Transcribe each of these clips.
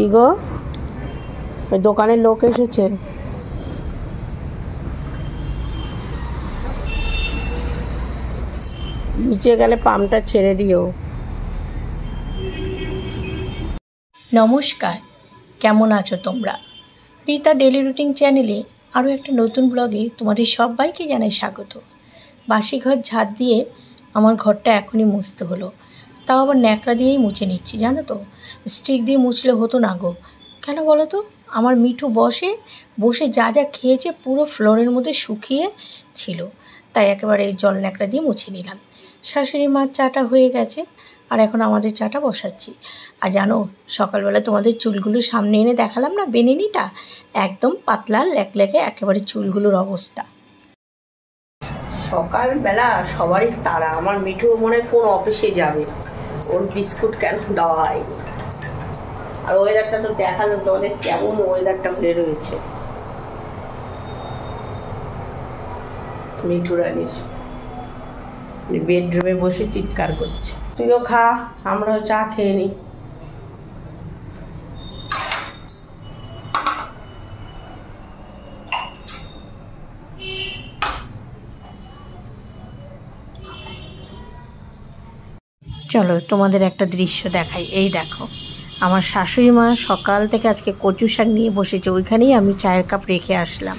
কি গো, ওই দোকানের লোক এসেছে। নিচে গেলে পাম্পটা ছেড়ে দিও। নমস্কার, কেমন আছো তোমরা? রীতা ডেলি রুটিন চ্যানেলে আরও একটা নতুন ব্লগে তোমাদের সবাইকে জানাই স্বাগত। বাসি ঘর ঝাঁট দিয়ে আমার ঘরটা এখনই মুছতে হলো, তাও আবার ন্যাকড়া দিয়েই মুছে নিচ্ছি। জানো তো, স্টিক দিয়ে মুছলে হতো না গো। কেন বলো তো? আমার মিঠু বসে যা যা খেয়েছে পুরো ফ্লোরের মধ্যে শুকিয়ে ছিল, তাই একেবারে জল ন্যাকড়া দিয়ে মুছে নিলাম। শাশুড়ি মার চাটা হয়ে গেছে, আর এখন আমাদের চাটা বসাচ্ছি। আর জানো, সকালবেলা তোমাদের চুলগুলো সামনে এনে দেখালাম না, বেনিনিটা একদম পাতলা লেকলেকে একেবারে চুলগুলোর অবস্থা। সকালবেলা সবারই তাড়া। আমার মিঠু মনে কোন অফিসে যাবে, ওর বিস্কুট কেন দেওয়া হয়নি। আর ওয়েদারটা তো দেখালাম তোমাদের, কেমন ওয়েদারটা হয়ে রয়েছে। মিঠু রানীর বেডরুমে বসে চিৎকার করছে। তুইও খা, আমরাও চা খেয়ে নিই। চলো তোমাদের একটা দৃশ্য দেখাই। এই দেখো, আমার শাশুড়ি মা সকাল থেকে আজকে কচু শাক নিয়ে বসেছে, ওইখানেই আমি চায়ের কাপ রেখে আসলাম।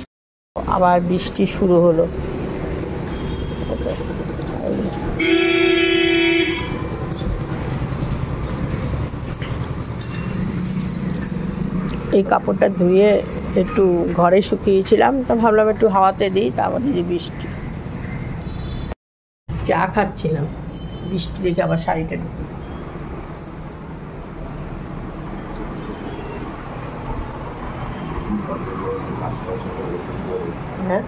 আবার বৃষ্টি শুরু হলো। এই কাপড়টা ধুয়ে একটু ঘরে শুকিয়েছিলাম, তো ভাবলাম একটু হাওয়াতে দিই, তারপরে যে বৃষ্টি। চা খাচ্ছিলাম, বৃষ্টি দেখে আবার শাড়িটা ঢুকি। হ্যাঁ,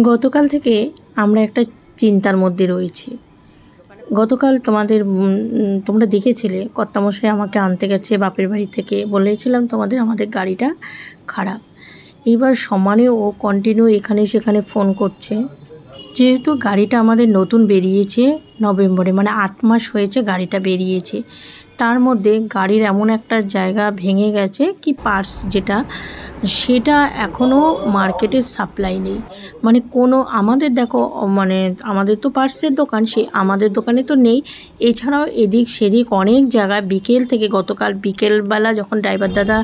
গতকাল থেকে আমরা একটা চিন্তার মধ্যে রয়েছি। গতকাল তোমরা দেখেছিলে কর্তামশাই আমাকে আনতে গেছে বাপের বাড়ি থেকে। বলেছিলাম আমাদের গাড়িটা খারাপ। এইবার সমানে ও কন্টিনিউ এখানে সেখানে ফোন করছে। যেহেতু গাড়িটা আমাদের নতুন বেরিয়েছে নভেম্বরে, মানে 8 মাস হয়েছে গাড়িটা বেরিয়েছে, তার মধ্যে গাড়ির এমন একটা জায়গা ভেঙে গেছে কি পার্টস সেটা এখনও মার্কেটে সাপ্লাই নেই। মানে আমাদের দেখো, মানে আমাদের তো পার্টসের দোকান, আমাদের দোকানে তো নেই। এছাড়াও এদিক সেদিক অনেক জায়গায় বিকেল থেকে, গতকাল বিকেলবেলা যখন ড্রাইভার দাদা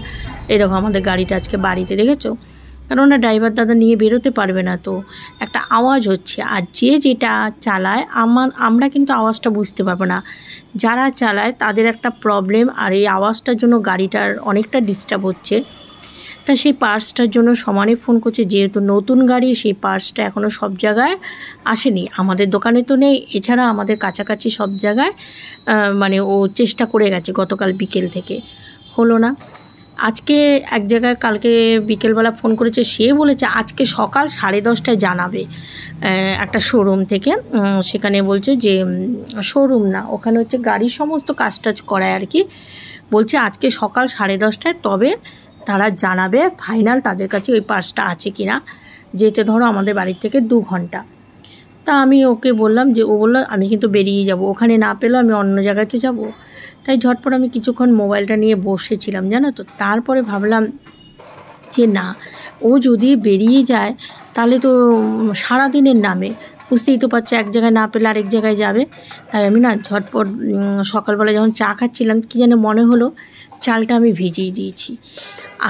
এরকম আমাদের গাড়িটা আজকে বাড়িতে দেখেছো, কারণ ড্রাইভার দাদা নিয়ে বেরোতে পারবে না, তো একটা আওয়াজ হচ্ছে। আর যেটা চালায় আমরা কিন্তু আওয়াজটা বুঝতে পারবো না, যারা চালায় তাদের একটা প্রবলেম। আর এই আওয়াজটার জন্য গাড়িটার অনেকটা ডিস্টার্ব হচ্ছে। তা সেই পার্টসটার জন্য সমানে ফোন করছে। যেহেতু নতুন গাড়ি, সেই পার্টসটা এখনও সব জায়গায় আসেনি। আমাদের দোকানে তো নেই, এছাড়া আমাদের কাছাকাছি সব জায়গায় মানে ও চেষ্টা করে গেছে গতকাল বিকেল থেকে, হলো না। আজকে এক জায়গায় কালকে বিকেলবেলা ফোন করেছে, সে বলেছে আজকে সকাল 10:30টায় জানাবে একটা শোরুম থেকে। সেখানে বলছে যে শোরুম না, ওখানে হচ্ছে গাড়ির সমস্ত কাজ টাজ করায় আর কি। বলছে আজকে সকাল 10:30টায় তবে তারা জানাবে ফাইনাল তাদের কাছে ওই পার্সটা আছে কি না। যেতে ধরো আমাদের বাড়ির থেকে 2 ঘন্টা। তা আমি ওকে বললাম যে, ও বললো আমি কিন্তু বেরিয়ে যাব, ওখানে না পেলেও আমি অন্য জায়গায় তো যাবো। তাই ঝটপট আমি কিছুক্ষণ মোবাইলটা নিয়ে বসেছিলাম, জানো তো। তারপরে ভাবলাম যে না, ও যদি বেরিয়ে যায় তাহলে তো সারাদিনের নামে, বুঝতেই তো পারছো, এক জায়গায় না পেলে আরেক জায়গায় যাবে। তাই আমি না ঝটপট সকালবেলা যখন চা খাচ্ছিলাম, কী যেন মনে হলো চালটা আমি ভিজিয়ে দিয়েছি।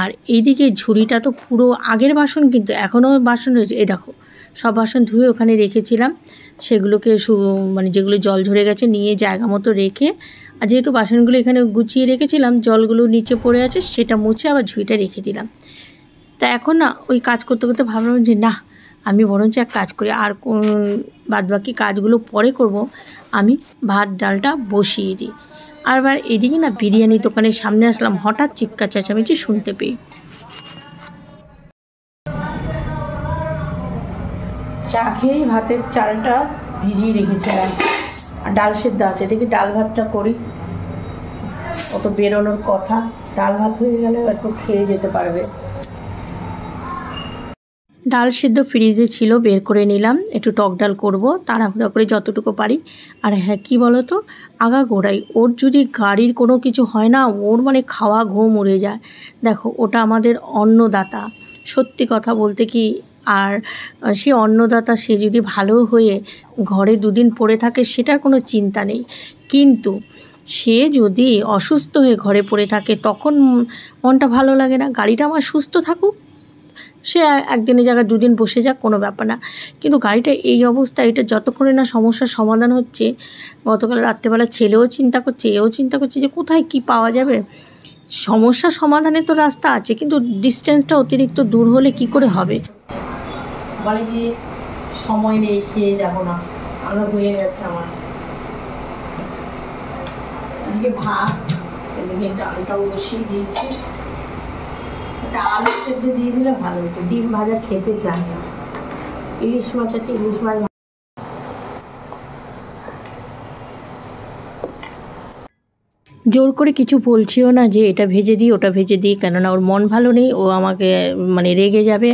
আর এইদিকে ঝুড়িটা তো পুরো আগের বাসন, কিন্তু এখনও বাসন রয়েছে। এই দেখো, সব বাসন ধুয়ে ওখানে রেখেছিলাম, সেগুলোকে মানে যেগুলো জল ঝরে গেছে নিয়ে জায়গা মতো রেখে, আর যেহেতু বাসনগুলো এখানে গুছিয়ে রেখেছিলাম, জলগুলো নিচে পড়ে আছে, সেটা মুছে আবার ঝুড়িটা রেখে দিলাম। তা এখন না ওই কাজ করতে করতে ভাবলাম যে না, আমি বরঞ্চ এক কাজ করি, আর বাদবাকি কাজগুলো পরে করব, আমি ভাত ডালটা বসিয়ে দিই। আর এবার এদিকে না বিরিয়ানি দোকানের সামনে আসলাম, হঠাৎ চিৎকার চেঁচামেচি শুনতে পেয়ে। চা খেয়েই ভাতের চালটা ভিজিয়ে রেখেছিলাম, আর ডাল সেদ্ধ আছে। দেখি ডাল ভাতটা করি, অত বেরোনোর কথা। ডাল ভাত হয়ে গেলে একটু খেয়ে যেতে পারবে। ডাল সিদ্ধ ফ্রিজে ছিল, বের করে নিলাম। একটু টক ডাল করব, তাড়াহুড়ো করে যতটুকু পারি। আর হ্যাঁ, কী বলো তো, আগাগোড়াই ওর যদি গাড়ির কোনো কিছু হয় না, ওর মানে খাওয়া ঘুম উড়ে যায়। দেখো, ওটা আমাদের অন্নদাতা, সত্যি কথা বলতে কি। আর সে অন্নদাতা, সে যদি ভালো হয়ে ঘরে দুদিন পড়ে থাকে সেটার কোনো চিন্তা নেই, কিন্তু সে যদি অসুস্থ হয়ে ঘরে পড়ে থাকে তখন মনটা ভালো লাগে না। গাড়িটা আমার সুস্থ থাকুক, সে একদিনের জায়গায় দুদিন বসে যাক, কোনো ব্যাপার না, কিন্তু গাড়িটা এই অবস্থা, এটা যতক্ষণে না সমস্যার সমাধান হচ্ছে। গতকাল রাত্রেবেলা ছেলেও চিন্তা করছে, এও চিন্তা করছে যে কোথায় কি পাওয়া যাবে। সমস্যা সমাধানের তো রাস্তা আছে, কিন্তু ডিস্টেন্সটা অতিরিক্ত দূর হলে কি করে হবে। বলে কি সময় নেই, খেয়ে যাবো না, আমরা হয়ে গেছে আমার। এদিকে ভাত, এদিকে ডালটাও বসিয়ে দিয়েছি। একটা আলু সেদ্ধ দিয়ে দিলে ভালো হতো, ডিম ভাজা খেতে চায় না। ইলিশ মাছ আছে, ইলিশ মাছ জোর করে কিছু বলছিও না যে এটা ভেজে দিই ওটা ভেজে দিই, কেননা ওর মন ভালো নেই, ও আমাকে মানে রেগে যাবে।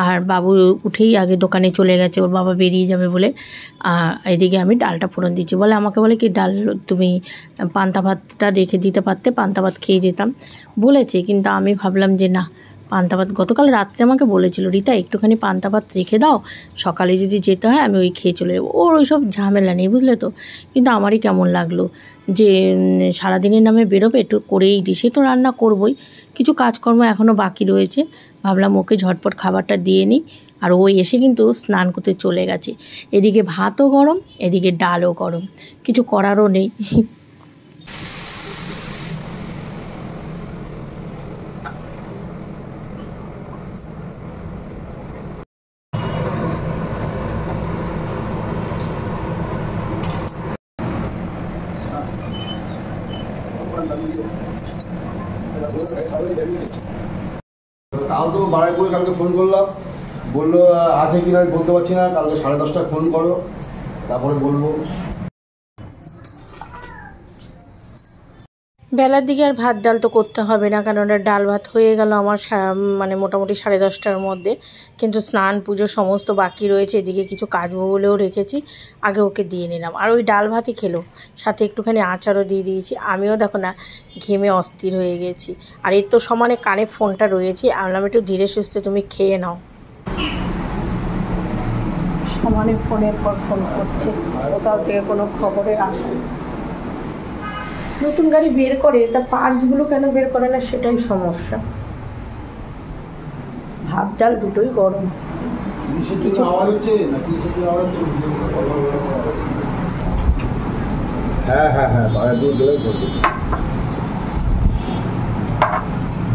আর বাবু উঠেই আগে দোকানে চলে গেছে, ওর বাবা বেরিয়ে যাবে বলে। এদিকে আমি ডালটা ফোড়ন দিচ্ছি। বলে আমাকে বলে কি, ডাল তুমি পান্তা ভাতটা রেখে দিতে পারতে, পান্তা ভাত খেয়ে যেতাম বলেছে। কিন্তু আমি ভাবলাম যে না, পান্তা ভাত গতকাল রাত্রে আমাকে বলেছিল, রিতা একটুখানি পান্তা ভাত রেখে দাও, সকালে যদি যেতে হয় আমি ওই খেয়ে চলে যাবো। ওর ওই সব ঝামেলা নেই, বুঝলে তো। কিন্তু আমারই কেমন লাগলো যে সারাদিনের নামে বেরোবে, একটু করেই দিই। সে তো রান্না করবই, কিছু কাজকর্ম এখনও বাকি রয়েছে। ভাবলাম ওকে ঝটপট খাবারটা দিয়ে নিই। আর ও এসে কিন্তু স্নান করতে চলে গেছে। এদিকে ভাতও গরম, এদিকে ডালও গরম, কিছু করারও নেই। তাও তো বাড়াইপুরে কালকে ফোন করলাম, বললো আছে কি না বলতে পারছি না, কালকে 10:30টায় ফোন করো, তারপরে বলবো। বেলার দিকে আর ভাত ডাল তো করতে হবে না, কারণ ওটা ডাল ভাত হয়ে গেল আমার মানে মোটামুটি 10:30টার মধ্যে। কিন্তু স্নান পুজো সমস্ত বাকি রয়েছে, এদিকে কিছু কাজবো বলেও রেখেছি, আগে ওকে দিয়ে নিলাম। আর ওই ডাল ভাতই খেলো, সাথে একটুখানি আচারও দিয়ে দিয়েছি। আমিও দেখো না ঘেমে অস্থির হয়ে গেছি। আর এর তো সমানে কানে ফোনটা রয়েছে, আমলাম একটু ধীরে সুস্থে তুমি খেয়ে নাও। সমানে ফোনের পর ফোন করছে, কোথাও থেকে কোনো খবরের আশা। নতুন গাড়ি বের করে, তার পার্টসগুলো কেন বের করে না সেটাই সমস্যা। ভাত ডাল দুটোই গরম। হ্যাঁ হ্যাঁ হ্যাঁ,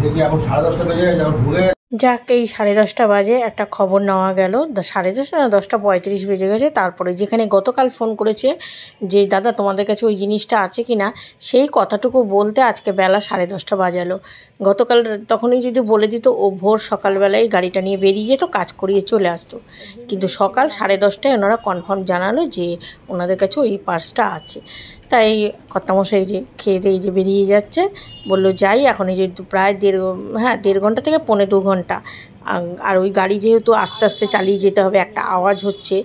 দেখি এখন 10:30 বেজে গেছে, এখন ঘুরে। যাক, এই 10:30 বাজে একটা খবর নেওয়া গেল। 10:30 না, 10:35 বেজে গেছে। তারপরে যেখানে গতকাল ফোন করেছে যে দাদা তোমাদের কাছে ওই জিনিসটা আছে কি না, সেই কথাটুকু বলতে আজকে বেলা 10:30 বাজালো। গতকাল তখনই যদি বলে দিত, ও ভোর সকালবেলায় গাড়িটা নিয়ে বেরিয়ে যেত, কাজ করিয়ে চলে আসতো। কিন্তু সকাল 10:30টায় ওনারা কনফার্ম জানালো যে ওনাদের কাছে ওই পার্সটা আছে। তাই কর্তামশাই যে খেয়ে দিয়ে যে বেরিয়ে যাচ্ছে, বললো যাই, এখন এই যে প্রায় 1.5 ঘন্টা থেকে 1.25 ঘন্টা। আর ওই গাড়ি যেহেতু আস্তে আস্তে চালিয়ে যেতে হবে, একটা আওয়াজ হচ্ছে,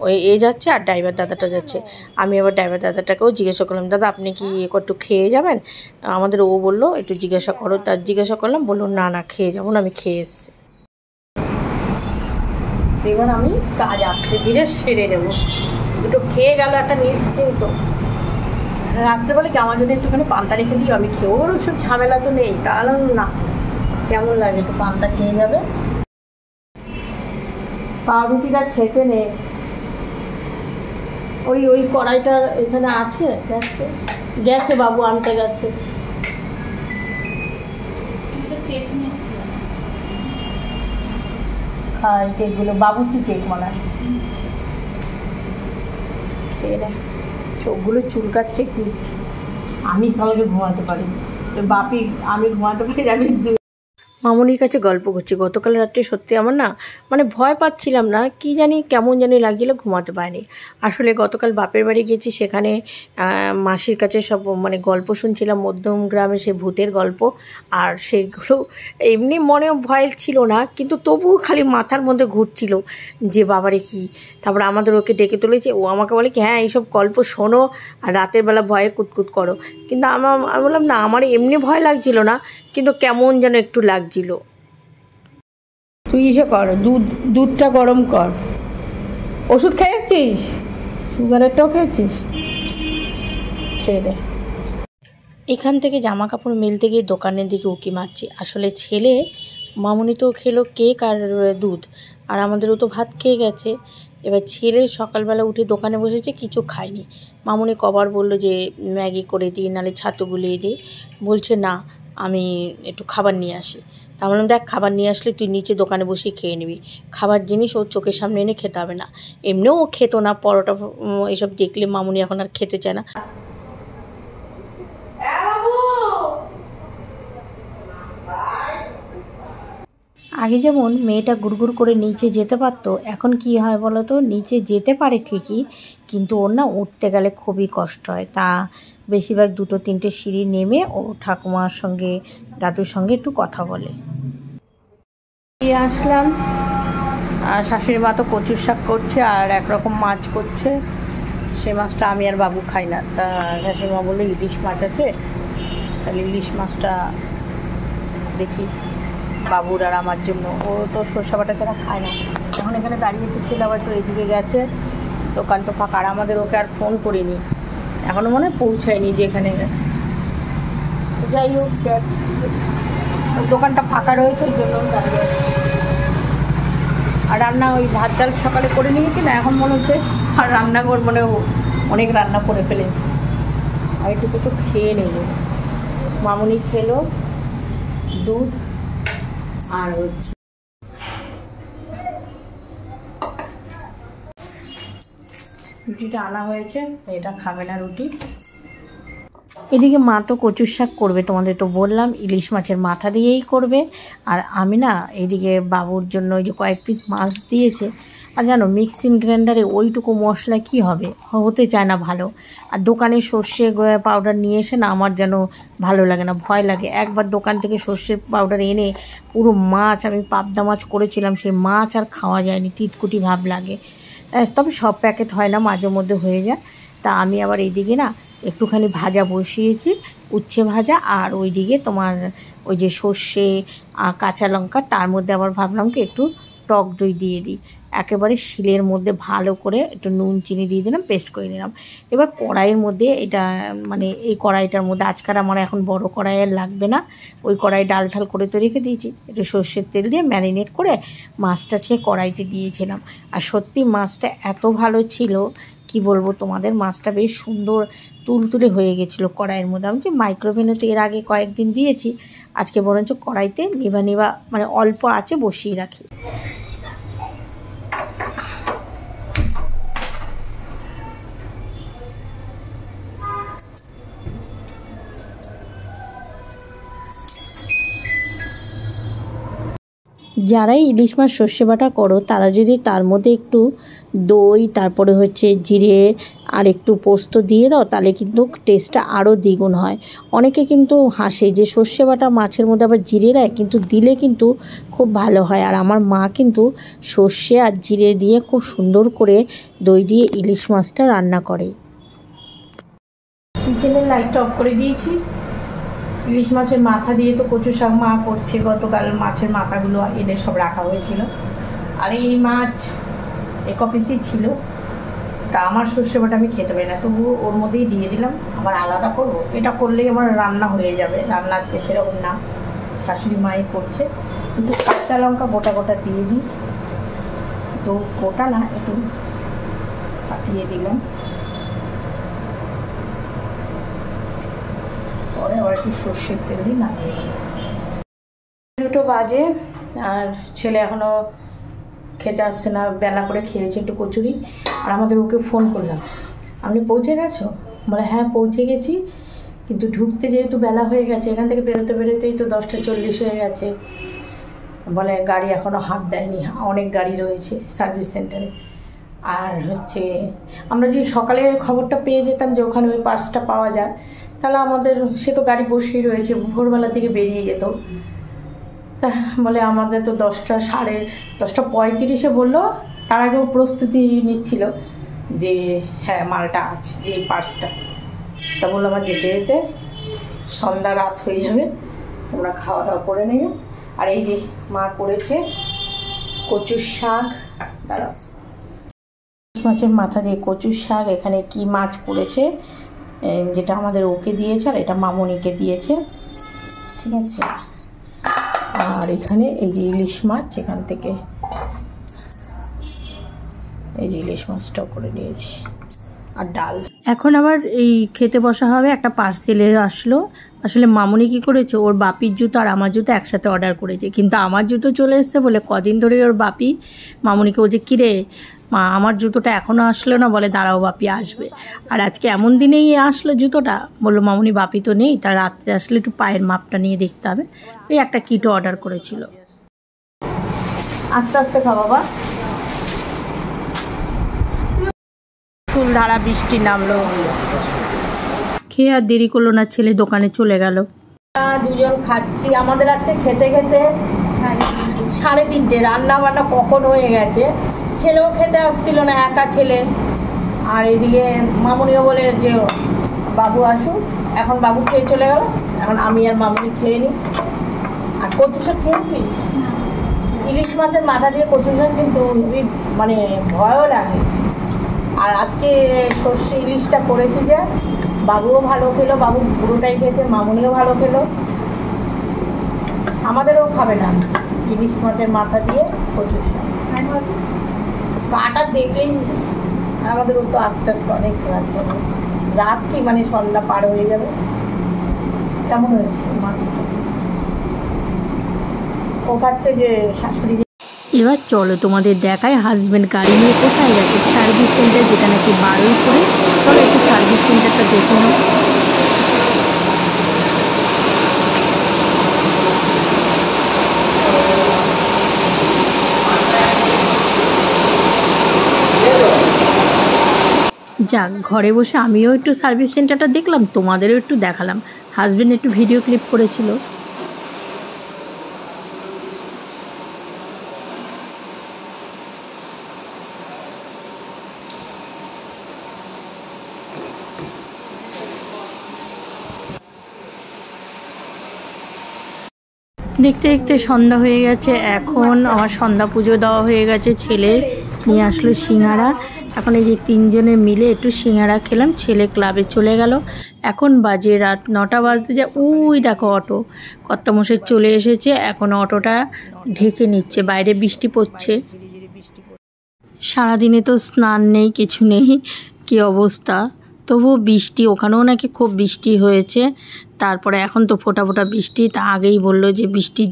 ওই যাচ্ছে আর ড্রাইভার দাদাটা যাচ্ছে। আমি আবার ড্রাইভার দাদাটাকেও জিজ্ঞাসা করলাম, দাদা আপনি কি একটু খেয়ে যাবেন আমাদের? ও বললো একটু জিজ্ঞাসা করো। তার জিজ্ঞাসা করলাম, বললো না না খেয়ে যাবো না, আমি খেয়ে এসছি। এবার আমি কাজ আস্তে ধীরে সেরে নেবো। দুটো খেয়ে গেল, একটা নিশ্চিন্ত। রাত্রেবেলা কি আমার জন্য একটুখানি পান্তা রেখে দিই, আমি খেয়েও, ওর ওইসব ঝামেলা তো নেই। তাহলে না কেমন লাগে, একটু পান্তা খেয়ে যাবে। পাউরুটিটা ছেঁকে নে, ওই কড়াইটা এখানে আছে, গেছে বাবু আনতে গেছে। হ্যাঁ, এই কেকগুলো বাবুচি কেক মনে হয়। খেয়ে নে, চোখগুলো চুলকাচ্ছে কি। আমি তাহলে ঘুমাতে পারি, বাপি আমি ঘুমাতে পারি, আমি মামনির কাছে গল্প করছি। গতকাল রাত্রে সত্যি আমার না মানে ভয় পাচ্ছিলাম না, কি জানি কেমন জানি লাগছিল, ঘুমাতে পারিনি। আসলে গতকাল বাপের বাড়ি গেছি, সেখানে মাসির কাছে সব মানে গল্প শুনছিলাম, মধ্যম গ্রামে সে ভূতের গল্প। আর সেগুলো এমনি মনে ভয় ছিল না, কিন্তু তবুও খালি মাথার মধ্যে ঘুরছিল যে বাবারে কি। তারপর আমাদের ওকে ডেকে তুলেছে, ও আমাকে বলে কি হ্যাঁ এইসব গল্প শোনো আর রাতের বেলা ভয়ে কুতকুত করো। কিন্তু আমি বললাম না, আমার এমনি ভয় লাগছিল না, কিন্তু কেমন যেন একটু লাগছিল। তুই ইসে কর, দুধটা গরম কর। ওষুধ খেয়েছিস? সুগারেরটাও খেয়েছিস? খেয়ে দে। এখান থেকে জামা কাপড় মেলতে গিয়ে দোকানের দিকে উঁকি মারছি। আসলে ছেলে মামনি তো খেলো কেক আর দুধ, আর আমাদেরও তো ভাত খেয়ে গেছে। এবার ছেলে সকালবেলা উঠে দোকানে বসেছে, কিছু খায়নি। মামনি কবার বললো যে ম্যাগি করে দিই, নাহলে ছাতু গুলিয়ে দিই। বলছে না, আমি একটু খাবার নিয়ে আসি। তা বললাম দেখ, খাবার নিয়ে আসলে তুই নিচে দোকানে বসে খেয়ে নিবি। খাবার জিনিস ওর চোখের সামনে এনে খেতে হবে না। এমনিও ও খেতো না, পরোটা এসব দেখলে মামনি এখন আর খেতে চায় না। আগে যেমন মেয়েটা গুড়গুড় করে নিচে যেতে পারতো, এখন কি হয় বলো তো, নিচে যেতে পারে ঠিকই, কিন্তু ওর না উঠতে গেলে খুবই কষ্ট হয়। তা বেশিরভাগ 2-3টে সিঁড়ি নেমে ও ঠাকুমার সঙ্গে দাদুর সঙ্গে একটু কথা বলে। আসলাম, আর শাশুড়ি মা তো কচুর শাক করছে আর একরকম মাছ করছে। সেই মাছটা আমি আর বাবু খাই না, তা শাশুড়ি মা বললো ইলিশ মাছ আছে, তাহলে ইলিশ মাছটা দেখি বাবুর আর আমার জন্য। ও তো সরষে বাটা ছাড়া খায় না। এখন এখানে দাঁড়িয়েছে, ছিল আবার একটু এদিকে গেছে, দোকান তো ফাঁকা। আর আমাদের ওকে আর ফোন করিনি, এখনও মনে হয় পৌঁছায়নি যে এখানে গেছে। যাই হোক, দোকানটা ফাঁকা রয়েছে, ওই জন্য দাঁড়িয়ে। আর রান্না ওই ভাত ডাল সকালে করে নিয়েছি না, এখন মনে হচ্ছে আর রান্নাঘর মনে অনেক রান্না করে ফেলেছি, আর একটু কিছু খেয়ে নেব। মামনি খেলো দুধ আর রুটিটা আনা হয়েছে, এটা খাবে না রুটি। এদিকে মা তো কচুর শাক করবে, তোমাদের তো বললাম ইলিশ মাছের মাথা দিয়েই করবে। আর আমি না এদিকে বাবুর জন্য ওই যে কয়েক পিস মাছ দিয়েছে। আর জানো মিক্সিং গ্রাইন্ডারে ওইটুকু মশলা কি হবে, হতে চায় না ভালো। আর দোকানে সর্ষে পাউডার নিয়ে এসে না আমার যেন ভালো লাগে না, ভয় লাগে। একবার দোকান থেকে সর্ষে পাউডার এনে পুরো মাছ, আমি পাবদা মাছ করেছিলাম, সেই মাছ আর খাওয়া যায়নি, তিতকুটি ভাব লাগে। তবে সব প্যাকেট হয় না, মাঝে মধ্যে হয়ে যায়। তা আমি আবার এইদিকে না একটুখানি ভাজা বসিয়েছি, উচ্ছে ভাজা। আর ওইদিকে তোমার ওই যে সর্ষে কাঁচা লঙ্কা, তার মধ্যে আবার ভাবলাম কি একটু টক দই দিয়ে দিই। একেবারে শিলের মধ্যে ভালো করে একটু নুন চিনি দিয়ে দিলাম, পেস্ট করে নিলাম। এবার কড়াইয়ের মধ্যে এটা মানে এই কড়াইটার মধ্যে আজকাল আমার এখন বড় কড়াই আর লাগবে না, ওই কড়াই ডাল ঠাল করে তো রেখে দিয়েছি। একটু সর্ষের তেল দিয়ে ম্যারিনেট করে মাছটা ছেড়ে কড়াইতে দিয়েছিলাম। আর সত্যি মাছটা এত ভালো ছিল, কি বলবো তোমাদের, মাছটা বেশ সুন্দর তুলতুলে হয়ে গেছিলো কড়াইয়ের মধ্যে। আমি যে মাইক্রোওভেনেতে এর আগে কয়েকদিন দিয়েছি, আজকে বরঞ্চ কড়াইতে নেবা মানে অল্প আছে বসিয়ে রাখি। যারাই ইলিশ মাছ সর্ষে বাটা করো, তারা যদি তার মধ্যে একটু দই, তারপরে হচ্ছে জিরে আর একটু পোস্ত দিয়ে দাও, তাহলে কিন্তু টেস্টটা আরও দ্বিগুণ হয়। অনেকে কিন্তু হাসে যে সর্ষে বাটা মাছের মধ্যে আবার জিরে দেয়, কিন্তু দিলে কিন্তু খুব ভালো হয়। আর আমার মা কিন্তু সর্ষে আর জিরে দিয়ে খুব সুন্দর করে দই দিয়ে ইলিশ মাছটা রান্না করে। কিচেনের লাইটটা অফ করে দিয়েছি। ইলিশ মাছের মাথা দিয়ে তো কচু শাক মা করছে, গতকাল মাছের মাথাগুলো এনে সব রাখা হয়েছিল। আর এই মাছ এক পিসই ছিল, তা আমার সর্ষে বাটা আমি খেতে পারি না, তবুও ওর মধ্যেই দিয়ে দিলাম। আবার আলাদা করবো, এটা করলেই আমার রান্না হয়ে যাবে। রান্না আজকে সেরকম না, শাশুড়ি মাই করছে। কিন্তু কাঁচা লঙ্কা গোটা গোটা দিয়ে দিই, তো গোটা না একটু কাটিয়ে দিলাম। পরে আবার একটু সর্ষের তেল দিয়ে নামিয়ে দিলাম। 2টো বাজে আর ছেলে এখনও খেতে আসছে না, বেলা করে খেয়েছে একটু কচুরি। আর আমাদের ওকে ফোন করলাম, আপনি পৌঁছে গেছো? বলে হ্যাঁ পৌঁছে গেছি, কিন্তু ঢুকতে যেহেতু বেলা হয়ে গেছে, এখান থেকে বেরোতে বেরোতেই তো 10টা 40 হয়ে গেছে। বলে গাড়ি এখনও হাত দেয়নি, অনেক গাড়ি রয়েছে সার্ভিস সেন্টারে। আর হচ্ছে আমরা যদি সকালে খবরটা পেয়ে যেতাম যে ওখানে ওই পার্সটা পাওয়া যায়, তাহলে আমাদের সে তো গাড়ি বসেই রয়েছে, ভোরবেলার দিকে বেরিয়ে যেত। তা বলে আমাদের তো 10:35 বললো, তার আগেও প্রস্তুতি নিচ্ছিল যে হ্যাঁ মালটা আছে, যে পার্সটা। তা বললো আমার যেতে যেতে সন্ধ্যা রাত হয়ে যাবে, তোমরা খাওয়া দাওয়া করে নেবে। আর এই যে মা করেছে কচুর শাক, দাঁড়াও, মাছের মাথা দিয়ে কচুর শাক। এখানে কি মাছ করেছে, যেটা আমাদের ওকে দিয়েছে আর এটা মামনিকে দিয়েছে, ঠিক আছে। আর এখানে এই যে ইলিশ মাছ, এখান থেকে এই যে ইলিশ মাছটাও করে নিয়েছি, আর ডাল। এখন আবার এই খেতে বসা হবে। একটা পার্সেলে আসলো, আসলে মামনি কি করেছে, ওর বাপির জুতো আর আমার জুতো একসাথে অর্ডার করেছে, কিন্তু আমার জুতো চলে এসছে বলে কদিন ধরে ওর বাপি মামনিকে বলছে কিরে মা আমার জুতোটা এখনও আসলো না, বলে দাঁড়াও বাপি আসবে। আর আজকে এমন দিনেই আসলো জুতোটা, বললো মামনি বাপি তো নেই, তার রাত্রে আসলে একটু পায়ের মাপটা নিয়ে দেখতে হবে। এই একটা কিটো অর্ডার করেছিল। আস্তে আস্তে খা বাবা। ফুল ধারা বৃষ্টি নামলো, খেয়ে আর দেরি করলো না, ছেলে দোকানে চলে গেল। দুজন খাচ্ছি, আমাদের আজকে খেতে খেতে 3:30, রান্না বান্না কখন হয়ে গেছে। ছেলেও খেতে আসছিল না, একা ছেলে। আর এদিকে মামনিও বলে যে বাবু আসুক, এখন বাবু খেয়ে চলে গেল, এখন আমি আর মামনি খেয়ে নিই। আর কচু শাক খেয়েছিস? ইলিশ মাছের মাথা দিয়ে কচু শাক কিন্তু মানে ভয়ও লাগে। আর আজকে সর্ষে ইলিশটা করেছি যে বাবুও ভালো খেলো, বাবু পুরোটাই খেয়েছে, মামনিও ভালো খেলো। আমাদেরও খাবে না ইলিশ মাছের মাথা দিয়ে কচু শাক, কাটা দেখলেই আমাদেরও তো আস্তে আস্তে অনেক রাত হবে, রাত কি মানে সন্ধ্যা পার হয়ে যাবে। কেমন হয়েছে মাছটা? ও খাচ্ছে যে শাশুড়ি। এবার চলো তোমাদের দেখায় হাজব্যান্ড গাড়ি নিয়ে কোথায় গেছে, সার্ভিস সেন্টার, যেটা নাকি 12ই করে। চলো একটু সার্ভিস সেন্টারটা দেখে নাও। যাক, ঘরে বসে আমিও একটু সার্ভিস সেন্টারটা দেখলাম, তোমাদেরও একটু দেখালাম। হাজব্যান্ড একটু ভিডিও ক্লিপ করেছিল। দেখতে দেখতে সন্ধ্যা হয়ে গেছে, এখন আমার সন্ধ্যা পুজো দেওয়া হয়ে গেছে। ছেলে নিয়ে আসলো সিঙ্গারা, এখন এই যে 3 জনে মিলে একটু সিঙ্গারা খেলাম। ছেলে ক্লাবে চলে গেল, এখন বাজে রাত 9টা বাজতে যায়। ওই দেখো অটো, কর্তামশাই চলে এসেছে, এখন অটোটা ঢেকে নিচ্ছে, বাইরে বৃষ্টি পড়ছে। সারাদিনে তো স্নান নেই, কিছু নেই, কি অবস্থা। তবুও বৃষ্টি, ওখানেও নাকি খুব বৃষ্টি হয়েছে। তারপরে এখন তো ফোঁটা ফোঁটা বৃষ্টি, তা আগেই বললো যে বৃষ্টির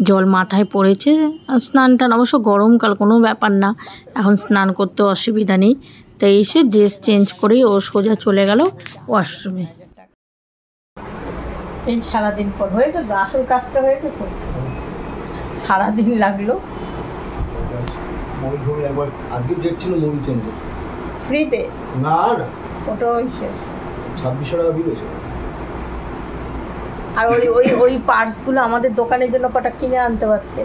জল মাথায় পড়েছে। স্নান টান অবশ্য গরমকাল, কোনো ব্যাপার না, এখন স্নান করতে অসুবিধা নেই। তাই এসে ড্রেস চেঞ্জ করেই ও সোজা চলে গেল ওয়াশরুমে। এই সারাদিন পর হয়েছে তো, আসল কাজটা হয়েছে তো, সারাদিন লাগলো। ফ্রিতে না না, ওটা হয়েছে 2600 টাকা বিল হয়েছে। আর ওই পার্টসগুলো আমাদের দোকানের জন্য কটা কিনে আনতে পারতে।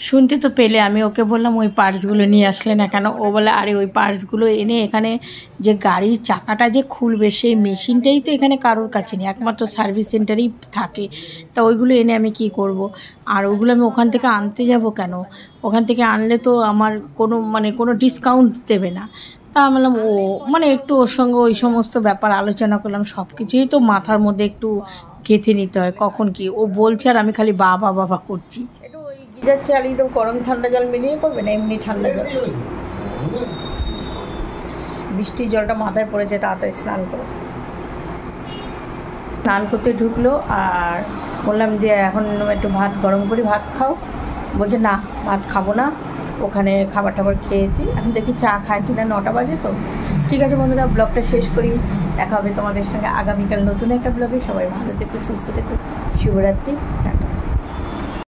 শুনতে তো পেলে, আমি ওকে বললাম ওই পার্টসগুলো নিয়ে আসলে না কেন। ও বলে আরে ওই পার্টসগুলো এনে এখানে যে গাড়ির চাকাটা যে খুলবে সেই মেশিনটাই তো এখানে কারোর কাছে নেই, একমাত্র সার্ভিস সেন্টারেই থাকে। তা ওইগুলো এনে আমি কি করব, আর ওইগুলো আমি ওখান থেকে আনতে যাব কেন? ওখান থেকে আনলে তো আমার কোনো ডিসকাউন্ট দেবে না। তা আমি বললাম ও একটু ওর সঙ্গে ওই সমস্ত ব্যাপার আলোচনা করলাম। সব কিছুই তো মাথার মধ্যে একটু গেঁথে নিতে হয়, কখন কি ও বলছে আর আমি খালি বাবা বাবা করছি। একটু ওই গিজার চালিয়ে তো গরম ঠান্ডা জল মিলিয়ে করবে না, এমনি ঠান্ডা জল। বৃষ্টির জলটা মাথায় পড়েছে, তাড়াতাড়ি স্নান করো। স্নান করতে ঢুকলো, আর বললাম যে এখন একটু ভাত গরম করি, ভাত খাও। বলছে না ভাত খাবো না, ওখানে খাবার টাবার খেয়েছি, এখন দেখি চা খায় কিনা, 9টা বাজে তো। ঠিক আছে বন্ধুরা, ব্লগটা শেষ করি, দেখা হবে তোমাদের সঙ্গে আগামীকাল নতুন একটা ব্লগে। সবাই ভালো থেকো, সুস্থ থেকো, শুভরাত্রি, টাটা।